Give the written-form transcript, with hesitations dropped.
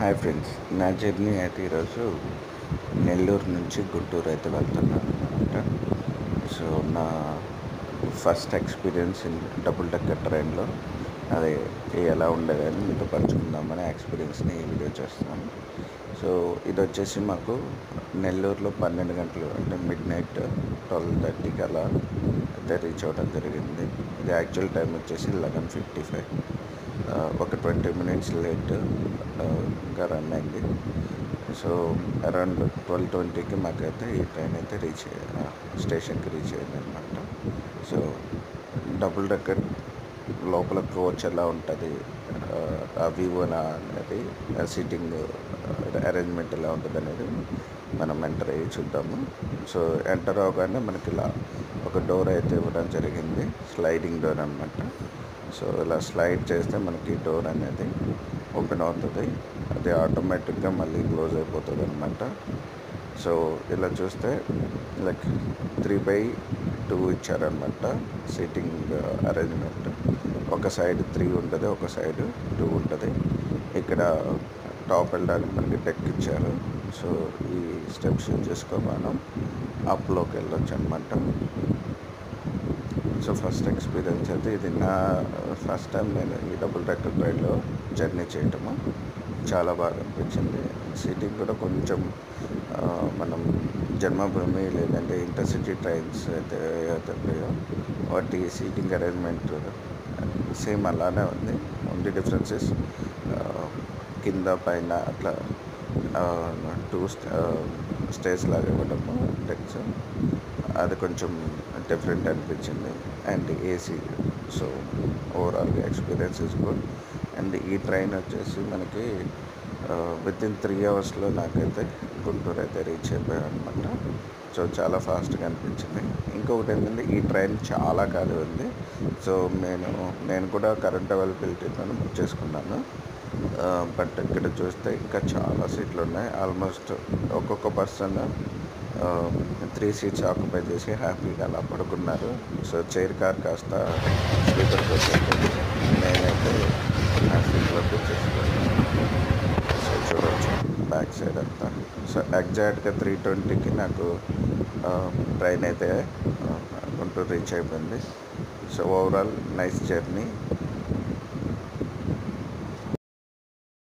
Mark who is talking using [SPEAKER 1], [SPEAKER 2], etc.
[SPEAKER 1] Hi friends, నా journey అయితే ఈరోజు నెల్లూరు నుంచి గుంటూరు అయితే వెళ్తున్నాను అనమాట. సో నా first experience in double decker ట్రైన్లో అది ఎలా ఉండేదని మీతో పంచుకుందామని ఎక్స్పీరియన్స్ని ఈ వీడియో చేస్తున్నాను. సో ఇది వచ్చేసి మాకు నెల్లూరులో 12 గంటలు అంటే మిడ్ నైట్ 12:30కి అలా అయితే రీచ్ అవ్వడం జరిగింది. ఇది యాక్చువల్ టైం వచ్చేసి 11:55. ఒక 20 మినిట్స్ లేట్గా రన్ అయింది. సో అరౌండ్ 12:20కి మాకైతే ఈ ట్రైన్ అయితే స్టేషన్కి రీచ్ అయింది అనమాట. సో డబుల్ డెక్కర్ లోపల కోచ్ ఎలా ఉంటుంది, ఆ వ్యూ అనేది, సీటింగ్ అరేంజ్మెంట్ ఎలా ఉంటుంది అనేది మనం ఎంటర్ అయ్యి చూద్దాము. సో ఎంటర్ అవగానే మనకి ఇలా ఒక డోర్ అయితే ఇవ్వడం జరిగింది, స్లైడింగ్ డోర్ అనమాట. సో ఇలా స్లైడ్ చేస్తే మనకి డోర్ అనేది ఓపెన్ అవుతుంది, అది ఆటోమేటిక్గా మళ్ళీ క్లోజ్ అయిపోతుంది అనమాట. సో ఇలా చూస్తే లైక్ 3/2 ఇచ్చారనమాట సీటింగ్ అరేంజ్మెంట్. ఒక సైడ్ 3 ఉంటుంది, ఒక సైడ్ 2 ఉంటుంది. ఇక్కడ టాప్ వెళ్ళడానికి మనకి డెక్ ఇచ్చారు. సో ఈ స్టెప్స్ యూజ్ చేసుకొని మనం అప్లోకి వెళ్ళొచ్చు అనమాట. సో ఫస్ట్ ఎక్స్పీరియన్స్ అయితే ఇది. నా ఫస్ట్ టైం నేను ఈ డబుల్ డెక్కర్ ట్రైన్లో జర్నీ చేయటము చాలా బాగా అనిపించింది. సీటింగ్ కూడా కొంచెం మనం జన్మభూమి లేదంటే ఇంటర్సిటీ ట్రైన్స్ అయితే ఏవైతే వాటి సీటింగ్ అరేంజ్మెంట్ సేమ్ అలానే ఉంది. ఓన్లీ డిఫరెన్సెస్ కింద పైన అట్లా 2 స్టేజ్ లాగా ఇవ్వడము డెక్స్, అది కొంచెం డిఫరెంట్ అనిపించింది. అండ్ ఏసీ, సో ఓవరాల్గా ఎక్స్పీరియన్స్ ఇస్ గుడ్. అండ్ ఈ ట్రైన్ వచ్చేసి మనకి వితిన్ 3 అవర్స్లో నాకైతే గుంటూరు అయితే రీచ్ అయిపోయాను అనమాట. సో చాలా ఫాస్ట్గా అనిపించింది. ఇంకొకటి ఏంటంటే ఈ ట్రైన్ చాలా ఖాళీ ఉంది. సో నేను కూడా కరెంట్ అవైలబిలిటీతో బుక్ చేసుకున్నాను. బట్ ఇక్కడ చూస్తే ఇంకా చాలా సీట్లు ఉన్నాయి. ఆల్మోస్ట్ ఒక్కొక్క పర్సన్ 3 సీట్స్ ఆక్యుపై చేసి హ్యాపీగా అలా పడుకున్నారు. సో చైర్ కార్ కాస్త స్లీపర్ కోచ్ అయిపోయింది. నేనైతే ఆ సీట్లో కూర్చేసుకున్నాను. సో చూడవచ్చు బ్యాక్ సైడ్ అంతా. సో ఎగ్జాక్ట్గా 3:20కి నాకు ట్రైన్ అయితే గుంటూరు రీచ్ అయిపోయింది. So overall nice journey.